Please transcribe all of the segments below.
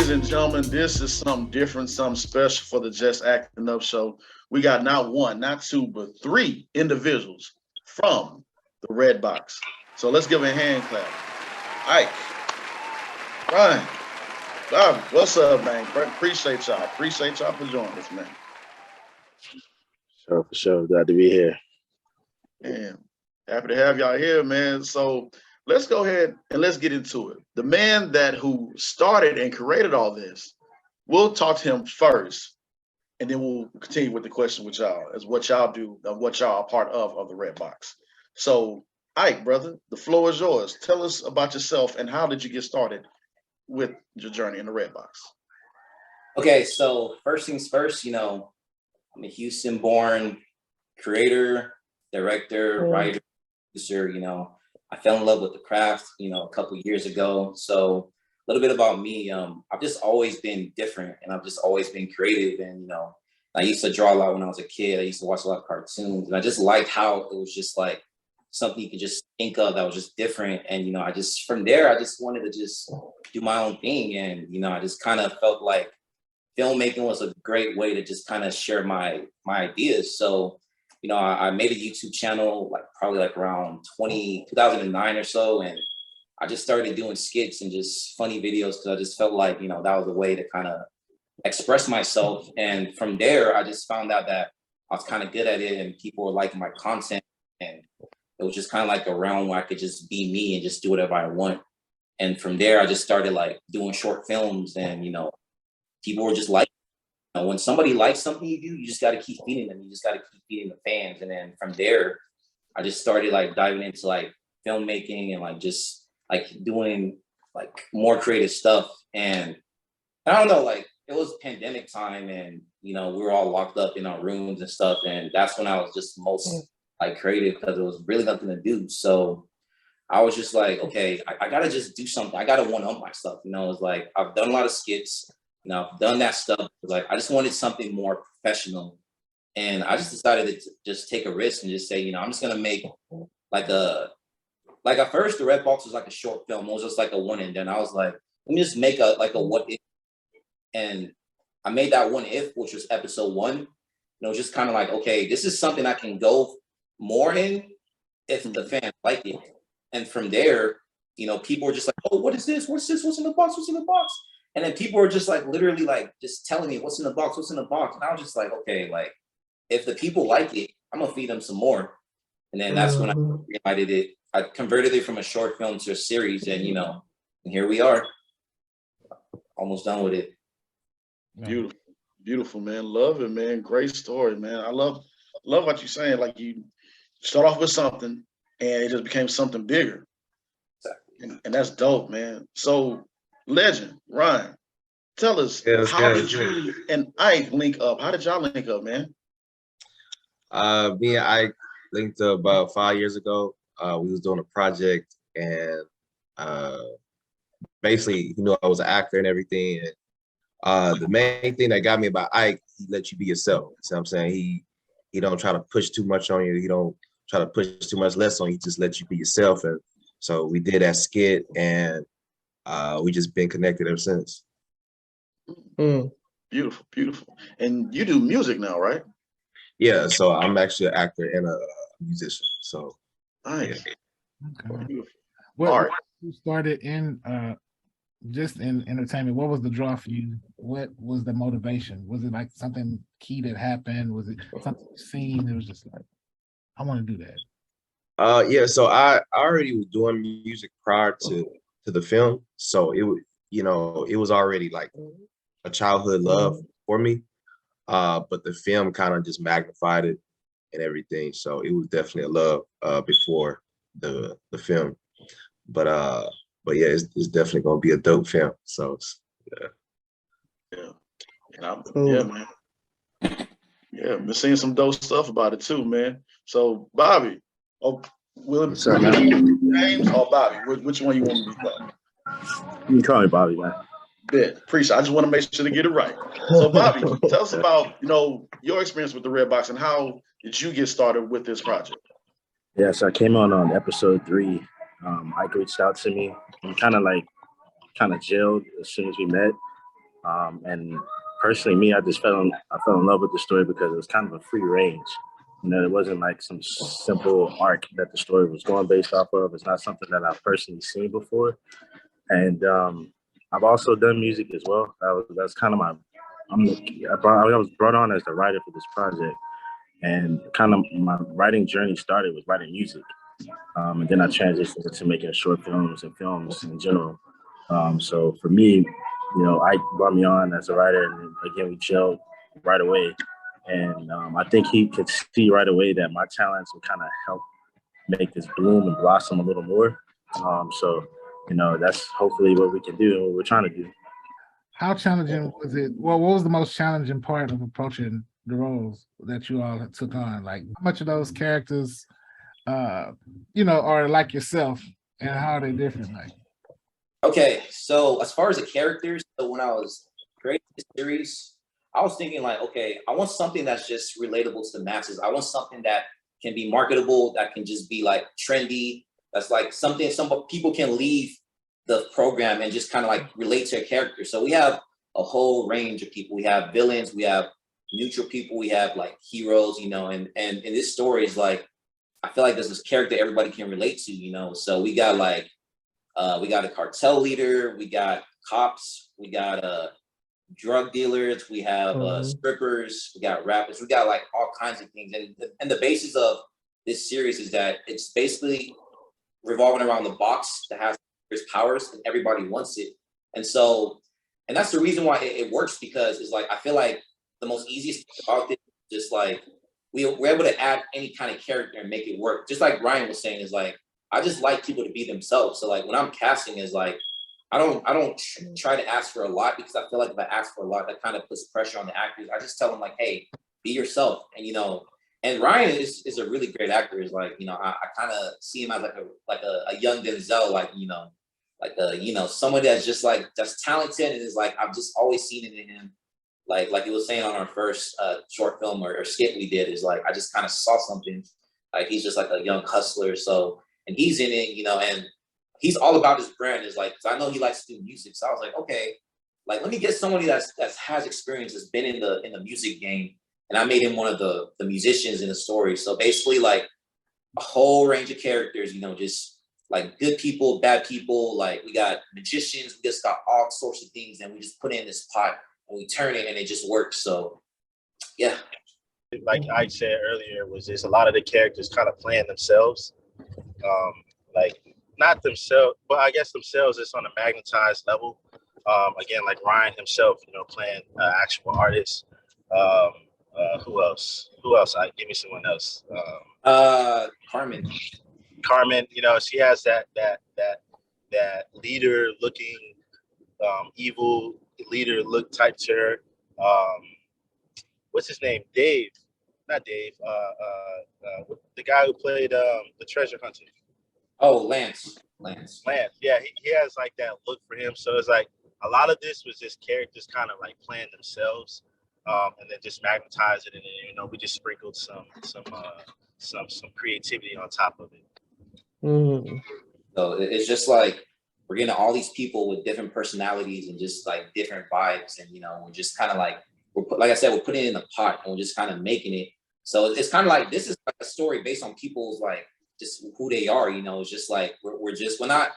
Ladies and gentlemen, this is something different, something special for the Just Acting Up show. We got not one, not two, but three individuals from the Redbox. So let's give a hand clap. Ike, Ryan, Bobby, what's up, man? Appreciate y'all. Appreciate y'all for joining us, man. Sure, for sure. Glad to be here. Man, happy to have y'all here, man. So let's go ahead and let's get into it. The man who started and created all this, we'll talk to him first, and then we'll continue with the question with y'all as what y'all do, what y'all are part of the Redbox. So, Ike, brother, the floor is yours. Tell us about yourself and how did you get started with your journey in the Redbox? Okay, so first things first, I'm a Houston-born creator, director, writer, producer. I fell in love with the craft, a couple years ago. So a little bit about me. I've just always been different, and I've just always been creative. And I used to draw a lot when I was a kid. I used to watch a lot of cartoons, and I just liked how it was just like something you could just think of that was just different. And from there, I just wanted to just do my own thing. And I just kind of felt like filmmaking was a great way to just kind of share my ideas. So, I made a YouTube channel probably around 2009 or so. And I just started doing skits and just funny videos because I just felt like, that was a way to kind of express myself. And from there, I just found out that I was kind of good at it and people were liking my content. And it was just kind of like a realm where I could just be me and just do whatever I want. And from there, I just started doing short films and, people were just like, when somebody likes something you do, you just got to keep feeding them. You just got to keep feeding the fans. And then from there, I just started diving into filmmaking and just doing more creative stuff. And I don't know, it was pandemic time and, we were all locked up in our rooms and stuff. And that's when I was just most creative because there was really nothing to do. So I was just okay, I got to just do something. I got to one-up my stuff. It's I've done a lot of skits. I've done that stuff. I just wanted something more professional. And I just decided to just take a risk and just say, I'm just going to make at first the Redbox was a short film. It was just a one and done. I was let me just make a what if. And I made that one if, which was episode 1. Just kind of okay, this is something I can go more in if the fans like it. And from there, people were just oh, what is this? What's this? What's in the box? What's in the box? And then people were just literally just telling me what's in the box, what's in the box. And I was just okay, if the people like it, I'm gonna feed them some more. And then that's when I greenlighted it. I converted it from a short film to a series, and and here we are, almost done with it. Beautiful, beautiful, man. Love it, man. Great story, man. I love what you're saying. You start off with something, and it just became something bigger. Exactly. And that's dope, man. So. Legend, Ryan, tell us how did you and Ike link up? How did y'all link up, man? Me and Ike linked up about 5 years ago. We was doing a project and basically, I was an actor and everything. And the main thing that got me about Ike, he let you be yourself. You know what I'm saying? He don't try to push too much on you. He don't try to push too much less on you. He just let you be yourself. And so we did that skit and we just been connected ever since. Beautiful, beautiful. And you do music now, right? Yeah, so I'm actually an actor and a musician. So nice. Yeah. Okay. Beautiful. What you started in just in entertainment? What was the draw for you? What was the motivation? Was it something key that happened? Was it something you seen? It was just I want to do that. Yeah, so I already was doing music prior to the film, so it was it was already a childhood love for me, but the film kind of just magnified it and everything. So it was definitely a love before the film, but yeah, it's definitely gonna be a dope film. So yeah, man. Yeah, been seeing some dope stuff about it too, man. So Bobby, James or Bobby? Which one you want to be called? You can call me Bobby, man. Bet. Appreciate. I just want to make sure to get it right. So Bobby, tell us about your experience with the Redbox and how did you get started with this project? Yeah, so I came on episode 3. Ike reached out to me and kind of gelled as soon as we met. And personally, me, I fell in love with the story because it was kind of a free range. You know, it wasn't like some simple arc that the story was going based off of. It's not something that I've personally seen before. And I've also done music as well. That's kind of I was brought on as the writer for this project. And kind of my writing journey started with writing music. And then I transitioned into making short films and films in general. So for me, you know, Ike brought me on as a writer, and again, we gelled right away. And I think he could see right away that my talents would kind of help make this bloom and blossom a little more. So, you know, that's hopefully what we can do and what we're trying to do. How challenging was it? Well, what was the most challenging part of approaching the roles that you all took on? Like, how much of those characters, you know, are like yourself, and how are they different? Like, Okay, so as far as the characters, so when I was creating this series, I was thinking like, okay, I want something that's just relatable to the masses. I want something that can be marketable, that can just be like trendy. That's like something some people can leave the program and just kind of like relate to a character. So we have a whole range of people. We have villains, we have neutral people, we have like heroes, you know, and in this story is like, I feel like there's this character everybody can relate to, you know. So we got like we got a cartel leader, we got cops, we got drug dealers, we have strippers, we got rappers, we got like all kinds of things. And the basis of this series is that it's basically revolving around the box that has powers and everybody wants it. And so, and that's the reason why it works, because it's like, I feel like the most easiest thing about this is just like, we're able to add any kind of character and make it work. Just like Ryan was saying, is like, I just like people to be themselves. So like when I'm casting is like, I don't try to ask for a lot, because I feel like if I ask for a lot, that kind of puts pressure on the actors. I just tell them like, hey, be yourself. And, you know, and Ryan is a really great actor. Is like, you know, I kind of see him as like a young Denzel, like, you know, like you know, someone that's just like, that's talented, and is like, I've just always seen it in him. Like he was saying on our first short film or skit we did, is like, I just kind of saw something, like he's just like a young hustler. So, and he's in it, you know, and he's all about his brand. Is like, cause I know he likes to do music. So I was like, okay, like let me get somebody that's has experience, that's been in the music game. And I made him one of the musicians in the story. So basically like a whole range of characters, you know, just like good people, bad people, like we got magicians, we just got all sorts of things, and we just put it in this pot and we turn it and it just works. So yeah. Like I said earlier, was just a lot of the characters kind of playing themselves. Like not themselves, but I guess themselves is on a magnetized level. Again, like Ryan himself, you know, playing actual artists. Who else? Give me someone else. Carmen. Carmen, you know, she has that leader looking, evil leader look type to her. What's his name? Dave, not Dave. The guy who played the treasure hunter. Oh, Lance. Yeah, he has like that look for him. So it's like a lot of this was just characters kind of like playing themselves, and then just magnetize it, and then, you know, we just sprinkled some creativity on top of it. So it's just like we're getting all these people with different personalities and just like different vibes, and you know, we're just kind of like like I said, we're putting it in a pot and we're just kind of making it. So it's kind of like, this is like a story based on people's like just who they are, you know. It's just like we're just when I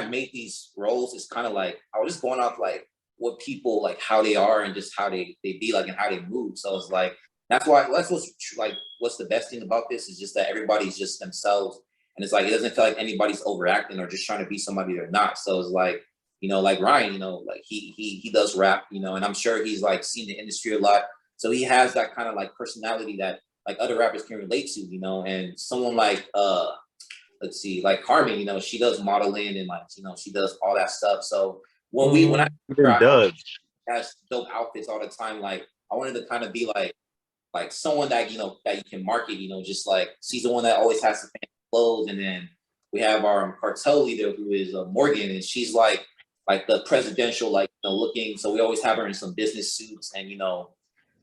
made these roles, it's kind of like I was just going off like what people like, how they are and just how they be like and how they move. So it's like that's what's the best thing about this is just that everybody's just themselves, and it's like it doesn't feel like anybody's overacting or just trying to be somebody they're not. So it's like, you know, like Ryan, you know, like he does rap, you know, and I'm sure he's like seen the industry a lot, so he has that kind of like personality that like other rappers can relate to, you know. And someone like let's see, like Carmen, you know, she does modeling and like, you know, she does all that stuff. So when I has dope outfits all the time, like I wanted to kind of be like someone that, you know, that you can market, you know, just like she's the one that always has the fancy clothes. And then we have our cartel leader, who is Morgan, and she's like the presidential, like, you know, looking. So we always have her in some business suits and, you know,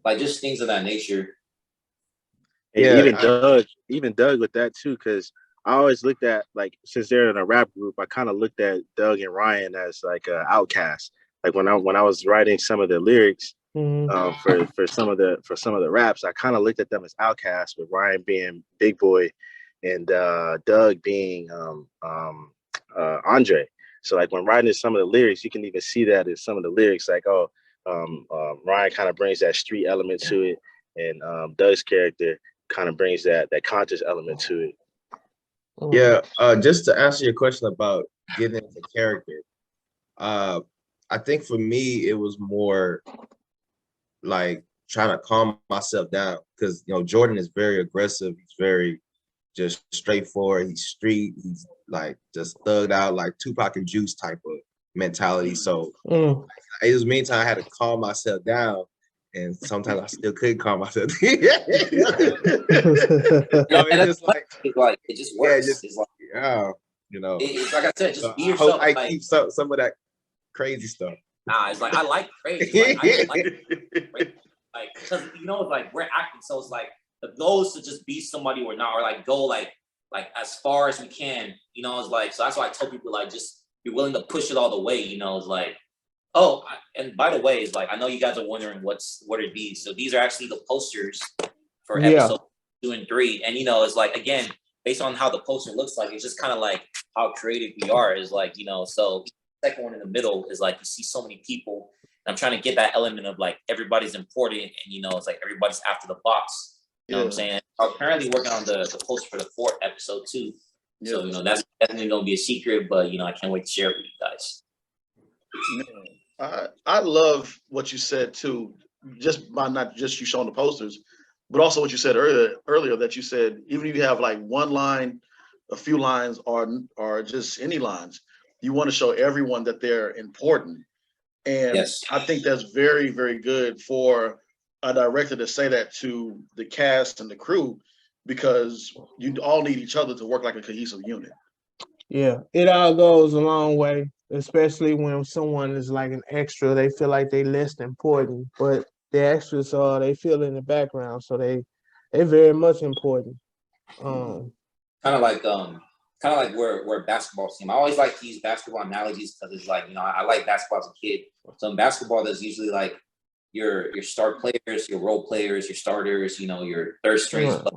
like just things of that nature. Yeah, even Doug with that too, because I always looked at, like, since they're in a rap group, I kind of looked at Doug and Ryan as like an outcast. like when I was writing some of the lyrics Mhm. for some of the raps, I kind of looked at them as outcasts, with Ryan being Big Boy and Doug being Andre. So like when writing some of the lyrics, you can even see that in some of the lyrics, like Ryan kind of brings that street element to it, and Doug's character kind of brings that conscious element to it. Yeah, just to answer your question about getting into character, I think for me it was more like trying to calm myself down, because Jordan is very aggressive. He's very just straightforward. He's street. He's like just thugged out, like Tupac and Juice type of mentality. So it was meantime I had to calm myself down, and sometimes I still couldn't calm myself. And It's just like it just works. It's like, it's like I said, just so be I yourself. hope I like, keep some of that crazy stuff. Nah, it's like I like crazy. I like because it's like we're acting, so it's like the goal is to just be somebody or not, or like go like as far as we can. It's like, so that's why I tell people, like, just be willing to push it all the way. It's like, and by the way, it's like I know you guys are wondering what are these. So these are actually the posters for episode 2 and 3, and it's like, again, based on how the poster looks like, it's just kind of like how creative we are. Is like, so the second one in the middle is like you see so many people, and I'm trying to get that element of like everybody's important, and it's like everybody's after the box. You know what I'm saying? I'm currently working on the poster for the 4th episode too. So that's definitely gonna be a secret, but I can't wait to share it with you guys. I love what you said too, just by not just you showing the posters, but also what you said earlier that you said even if you have like one line, a few lines, or just any lines, you want to show everyone that they're important. And Yes. I think that's very, very good for a director to say that to the cast and the crew, because you all need each other to work like a cohesive unit. Yeah, it all goes a long way, especially when someone is like an extra. They feel like they less important, but the extras they feel in the background, so they're very much important. Kind of like we're a basketball team. I always like to use basketball analogies because it's like, I like basketball as a kid. So in basketball, there's usually like your star players, your role players, your starters, your third strings. But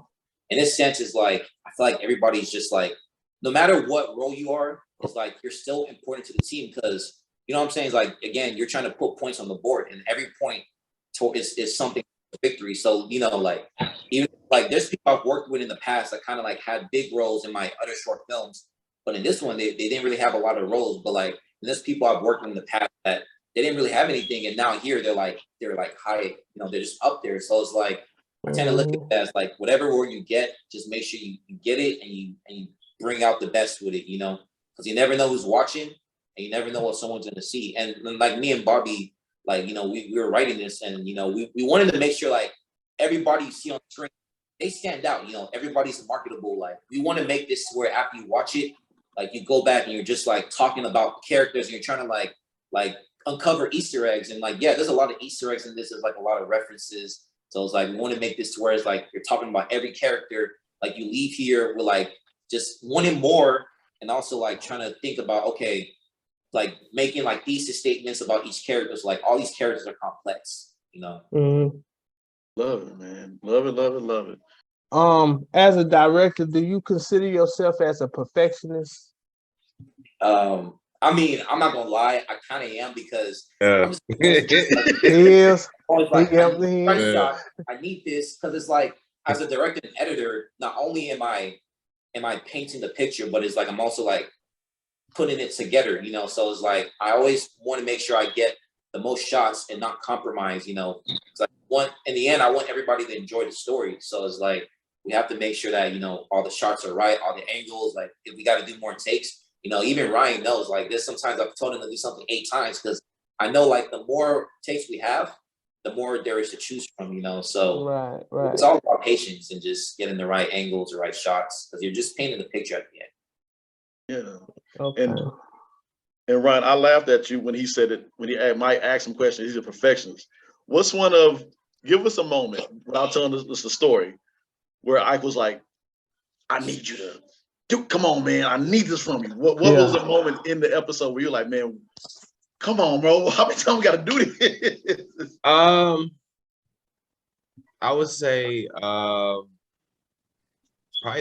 in this sense, is like I feel like everybody's just like, no matter what role you are, it's like you're still important to the team, because what I'm saying is like, again, you're trying to put points on the board, and every point is something victory. So like even like there's people I've worked with in the past that kind of like had big roles in my other short films, but in this one they didn't really have a lot of roles. But like there's people I've worked with in the past that they didn't really have anything, and now here they're like high, they're just up there. So it's like I tend to look at it as like whatever role you get, just make sure you get it and you bring out the best with it, because you never know who's watching, and you never know what someone's going to see. And like me and Bobby, like, we were writing this, and, we wanted to make sure like everybody you see on the screen, they stand out, everybody's marketable. Like we want to make this where after you watch it, like you go back and you're just like talking about characters, and you're trying to like uncover Easter eggs. And like, yeah, there's a lot of Easter eggs in this. There's like a lot of references. So it's like, we want to make this to where it's like, you're talking about every character. Like you leave here with like just wanting more, and also like trying to think about, okay, like making like thesis statements about each character. So like all these characters are complex, Love it, man. Love it, love it, love it. As a director, do you consider yourself as a perfectionist? I mean, I'm not gonna lie, I kind of am, because He is. always like, He I need this, because it's like, as a director and editor, not only am I painting the picture, but it's like I'm also like putting it together, so it's like I always want to make sure I get the most shots and not compromise, because in the end I want everybody to enjoy the story. So it's like we have to make sure that all the shots are right, all the angles. Like if we got to do more takes, even Ryan knows, like there's sometimes I've told him to do something 8 times, because I know like the more takes we have, the more there is to choose from, so right. It's all about patience and just getting the right angles, the right shots, because you're just painting the picture at the end. Yeah. Okay. And Ryan, I laughed at you when he said it, when he might ask some questions. He's a perfectionist. Give us a moment without telling us the story where Ike was like, I need you to come on, man. I need this from you. What was the moment in the episode where you're like, man, Come on, bro. How many times we got to do this? I would say probably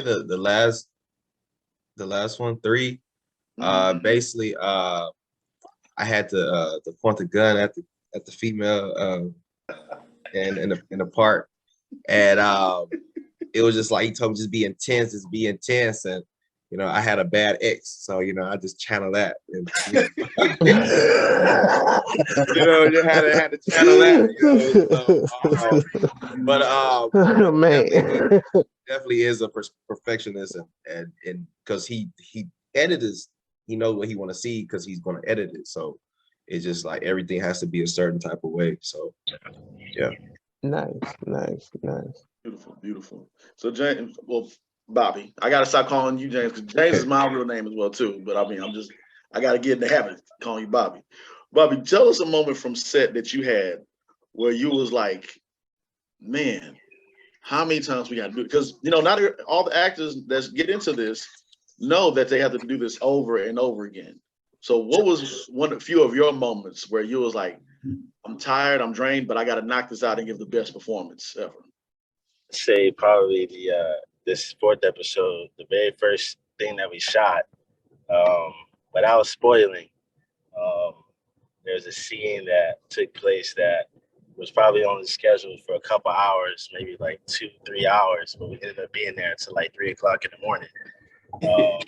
the last one, 3. Basically, I had to point the gun at the female in the park, and it was just like he told me just be intense, and I had a bad ex, so I just channel that, and just had to channel that, but Man. definitely is a perfectionist, and because he edits, he knows what he want to see because he's going to edit it, so it's just like everything has to be a certain type of way. So yeah. Nice. Beautiful, beautiful. So James, well, Bobby, I gotta stop calling you James because James is my real name as well too. But I mean, I gotta get in the habit of calling you Bobby. Bobby, tell us a moment from set that you had where you was like, man, how many times we got to do it? Because not all the actors that get into this know that they have to do this over and over again. So what was a few of your moments where you was like, I'm tired, I'm drained, but I got to knock this out and give the best performance ever? Say probably this 4th episode, the very first thing that we shot, without spoiling. There's a scene that took place that was probably only scheduled for a couple hours, maybe like 2-3 hours, but we ended up being there until like 3 o'clock in the morning. I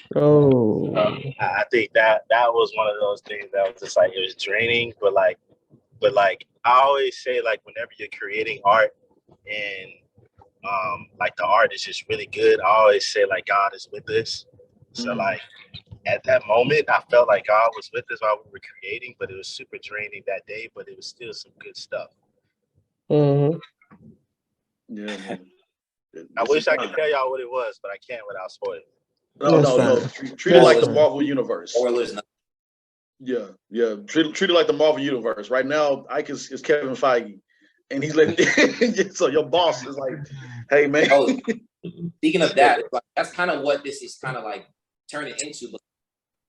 think that was one of those things that was just like, it was draining, but like I always say, like, whenever you're creating art and like the art is just really good, I always say like God is with us. So like at that moment, I felt like God was with us while we were creating, but it was super draining that day, but it was still some good stuff. Yeah, man. I wish I could tell y'all what it was, but I can't without spoiling. No. Treat it like the Marvel Universe. Spoilers. Yeah. Treat it like the Marvel Universe. Right now, Ike is Kevin Feige, and he's letting. So your boss is like, "Hey, man." Oh, speaking of that, like, that's kind of what this is kind of like turning into. But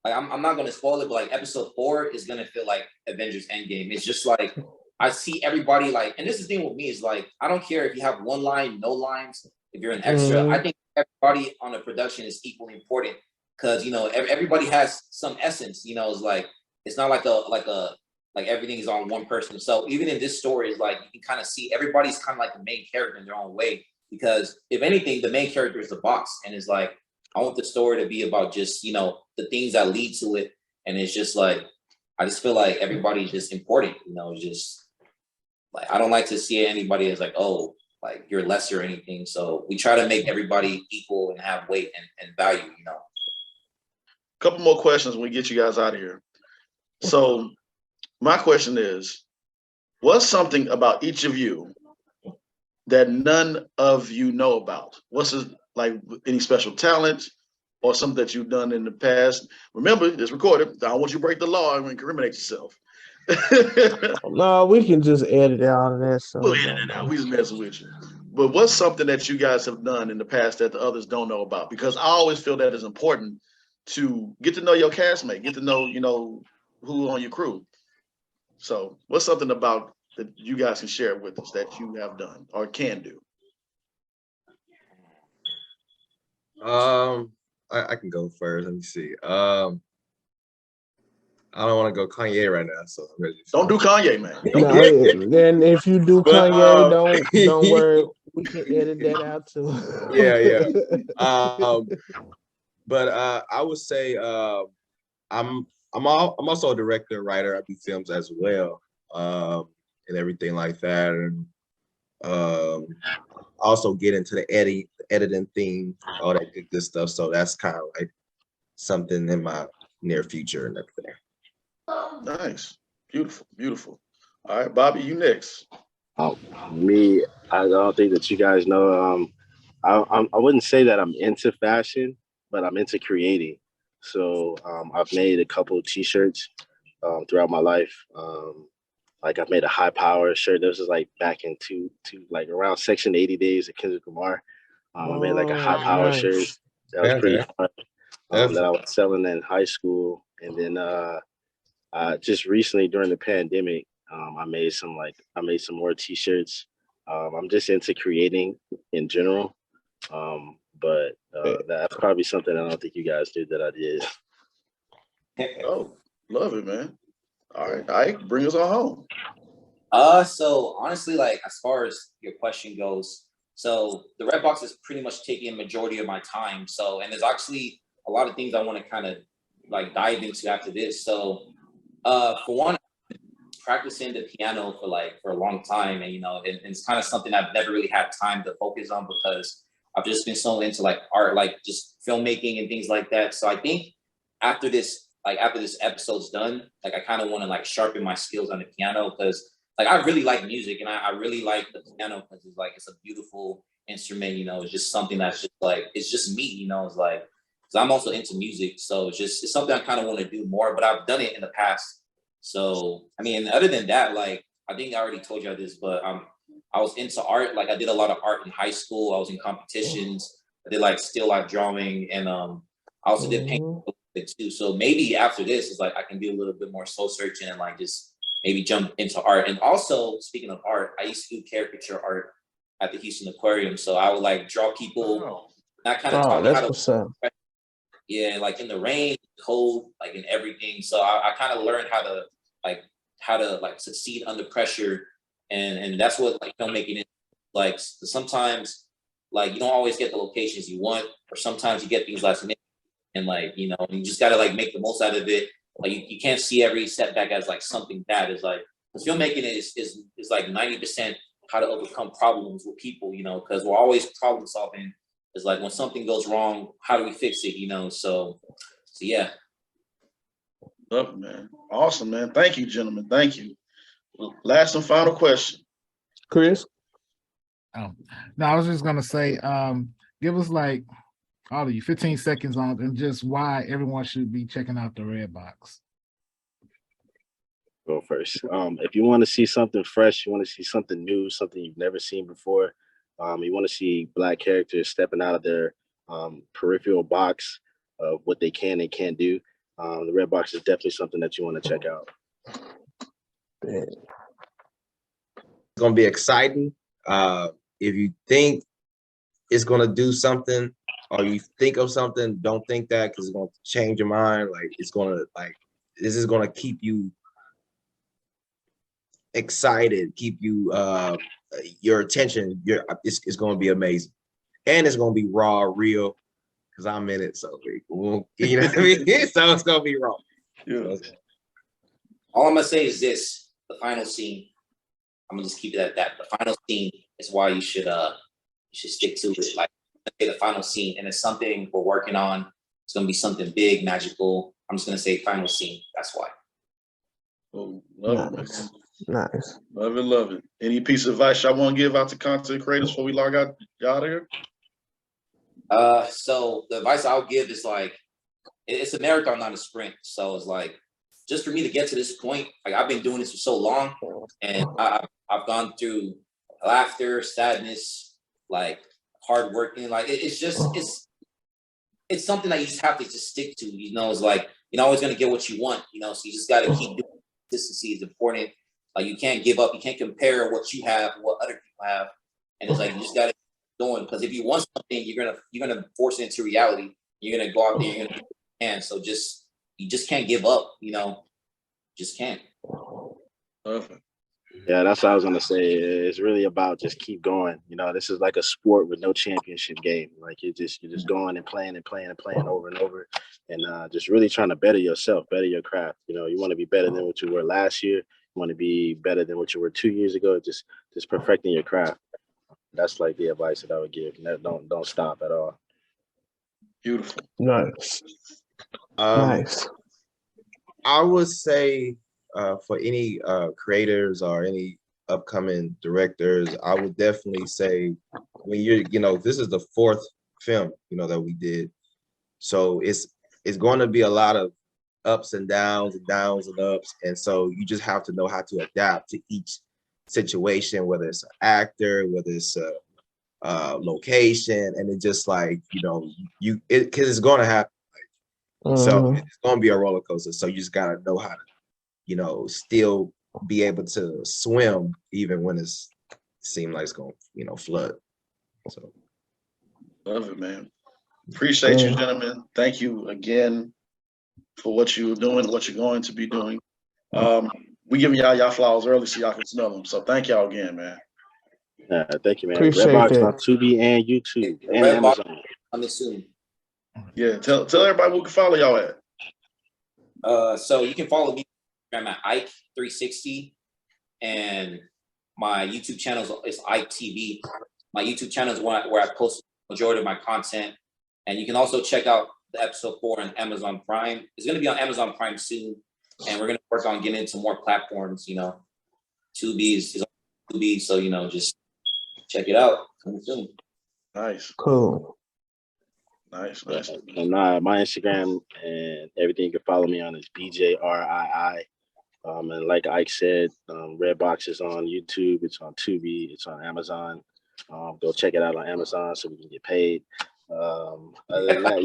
like, I'm not gonna spoil it, but like episode 4 is gonna feel like Avengers Endgame. It's just like I see everybody like, and this is the thing with me is like, I don't care if you have one line, no lines, if you're an extra. I think everybody on the production is equally important because everybody has some essence. It's like it's not like like everything is on one person. So even in this story, it's like you can kind of see everybody's kind of like the main character in their own way. Because if anything, the main character is the boss, and it's like I want the story to be about just the things that lead to it, and it's just like I just feel like everybody's just important. Just like I don't like to see anybody as like, oh, like you're less or anything. So we try to make everybody equal and have weight and value. Couple more questions when we get you guys out of here. So my question is, what's something about each of you that none of you know about? What's like any special talent or something that you've done in the past? Remember, it's recorded. I don't want you to break the law and incriminate yourself. No, we can just edit out of that. So we'll edit it out. We just messing with you. But what's something that you guys have done in the past that the others don't know about? Because I always feel that is important to get to know your castmate, get to know, who on your crew. So what's something about that you guys can share with us that you have done or can do? I can go first. Let me see. I don't want to go Kanye right now, so I'm ready. Don't do Kanye, man. No, then if you do Kanye, don't worry. We can edit that out too. Yeah. But I would say I'm also a director and writer. I do films as well, and everything like that, and also get into the editing thing, all that good stuff. So that's kind of like something in my near future and everything. Nice, beautiful. All right, Bobby, you next. Me, I don't think that you guys know. I wouldn't say that I'm into fashion, but I'm into creating. So I've made a couple of T-shirts throughout my life. Like I've made a high power shirt. This was like back in like around Section 80 days of Kendrick Lamar. I made like a high power shirt that was pretty fun. That I was selling in high school, and then Just recently during the pandemic, I made some more t-shirts. I'm just into creating in general. But that's probably something I don't think you guys did that I did. Oh, love it, man. All right, Ike, bring us on home. So honestly, like as far as your question goes, so the Redbox is pretty much taking a majority of my time. So, and there's actually a lot of things I want to kind of like dive into after this. So, for one, practicing the piano for a long time, and and it's kind of something I've never really had time to focus on because I've just been so into like art, like just filmmaking and things like that. So I think after this, after this episode's done, like I kind of want to like sharpen my skills on the piano because like I really like music and I really like the piano because it's a beautiful instrument. It's just something that's just like it's just me. It's like because I'm also into music, so it's something I kind of want to do more. But I've done it in the past. So I mean, other than that, like I think I already told you this, but I was into art. Like I did a lot of art in high school. I was in competitions. I did like still life drawing, and I also did painting too. So maybe after this, it's like I can do a little bit more soul searching and like just maybe jump into art. And also, speaking of art, I used to do caricature art at the Houston Aquarium. So I would like draw people. And that kind of taught me how to. Yeah, like in the rain, cold, like in everything. So I kind of learned how to succeed under pressure, and that's what like filmmaking is like. Sometimes like you don't always get the locations you want, or sometimes you get things last minute, and like you just gotta like make the most out of it. Like you can't see every setback as like something bad. It's like because filmmaking is like 90% how to overcome problems with people. Because we're always problem solving. It's like when something goes wrong, how do we fix it? So yeah. Love it, man. Awesome, man. Thank you, gentlemen. Thank you. Last and final question. Chris? No, I was just gonna say, give us like all of you 15 seconds on and just why everyone should be checking out the Redbox. Go first. If you want to see something fresh, you want to see something new, something you've never seen before, you want to see Black characters stepping out of their peripheral box of what they can and can't do, the Redbox is definitely something that you want to check out. It's gonna be exciting. If you think it's gonna do something, or you think of something, don't think that because it's gonna change your mind. Like this is gonna keep you excited, keep you your attention. It's gonna be amazing, and it's gonna be raw, real, because I'm in it. So you know what I mean. So it's gonna be raw. Yeah. All I'm gonna say is this: the final scene. I'm gonna just keep it at that. The final scene is why you should stick to it. Like the final scene, and it's something we're working on. It's gonna be something big, magical. I'm just gonna say final scene. That's why. Oh, love it. Nice. Love it, love it. Any piece of advice y'all want to give out to content creators before we log out of here? So the advice I'll give is like, it's a marathon, not a sprint. So it's like, just for me to get to this point, like I've been doing this for so long, and I've gone through laughter, sadness, like hard working. Like it's something that you just have to just stick to. It's like you're not always gonna get what you want. So you just got to keep doing. Consistency is important. Like you can't give up. You can't compare what you have to what other people have. And it's like you just got to keep going, because if you want something, you're gonna force it into reality. You're gonna go out there. You're gonna do what you can. So you just can't give up. Just can't. Perfect. Yeah, that's what I was gonna say. It's really about just keep going. This is like a sport with no championship game. Like you're just going and playing and playing and playing over and over, and just really trying to better yourself, better your craft. You want to be better than what you were last year. You want to be better than what you were 2 years ago. Just perfecting your craft. That's like the advice that I would give. Don't stop at all. Beautiful. Nice. Nice. I would say for any creators or any upcoming directors, I would definitely say when this is the 4th film, that we did. So it's going to be a lot of ups and downs and downs and ups. And so you just have to know how to adapt to each situation, whether it's an actor, whether it's a location, and it just like, because it's going to happen. So it's going to be a roller coaster. So you just got to know how to you know, still be able to swim even when it's seem like it's gonna, you know, flood. So Love it, man. Appreciate you, gentlemen. Thank you again for what you're doing, what you're going to be doing. We giving y'all flowers early so y'all can smell them. So thank y'all again, man. Thank you, man. Appreciate Redbox that. on Tubi and YouTube and Redbox Amazon. coming soon. Yeah, tell everybody who can follow y'all at. So you can follow me at Ike360, and my YouTube channel is Ike TV. My YouTube channel is where I post the majority of my content, and you can also check out the episode 4 on Amazon Prime. It's going to be on Amazon Prime soon, and we're going to work on getting into more platforms. You know, Tubi is on Tubi, so you know, just check it out. Coming soon. Nice. Cool. Nice. And my Instagram and everything you can follow me on is BJRII. And like Ike said, Redbox is on YouTube, it's on Tubi, it's on Amazon. Go check it out on Amazon so we can get paid. Other than that,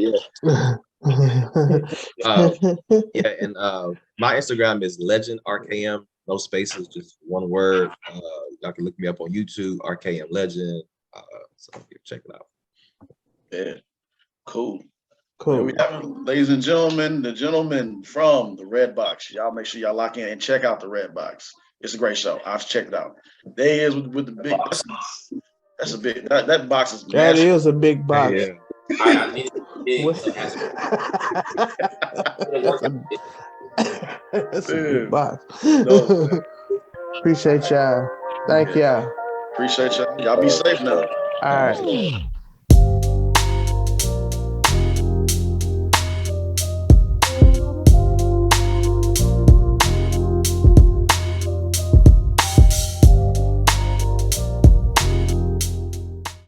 yeah, and my Instagram is Legend RKM, no spaces, just one word. Y'all can look me up on YouTube, RKM Legend. So check it out. Yeah, cool. Cool. And we have, ladies and gentlemen, the gentleman from the Redbox. Y'all make sure y'all lock in and check out the Redbox. It's a great show. I've checked it out. There he is with the big. That's a big. That box is That massive. is a big box. Yeah. I made it big, so it has That's a Dude. big box. No, Appreciate y'all. Thank y'all. appreciate y'all. Y'all be safe now. All right.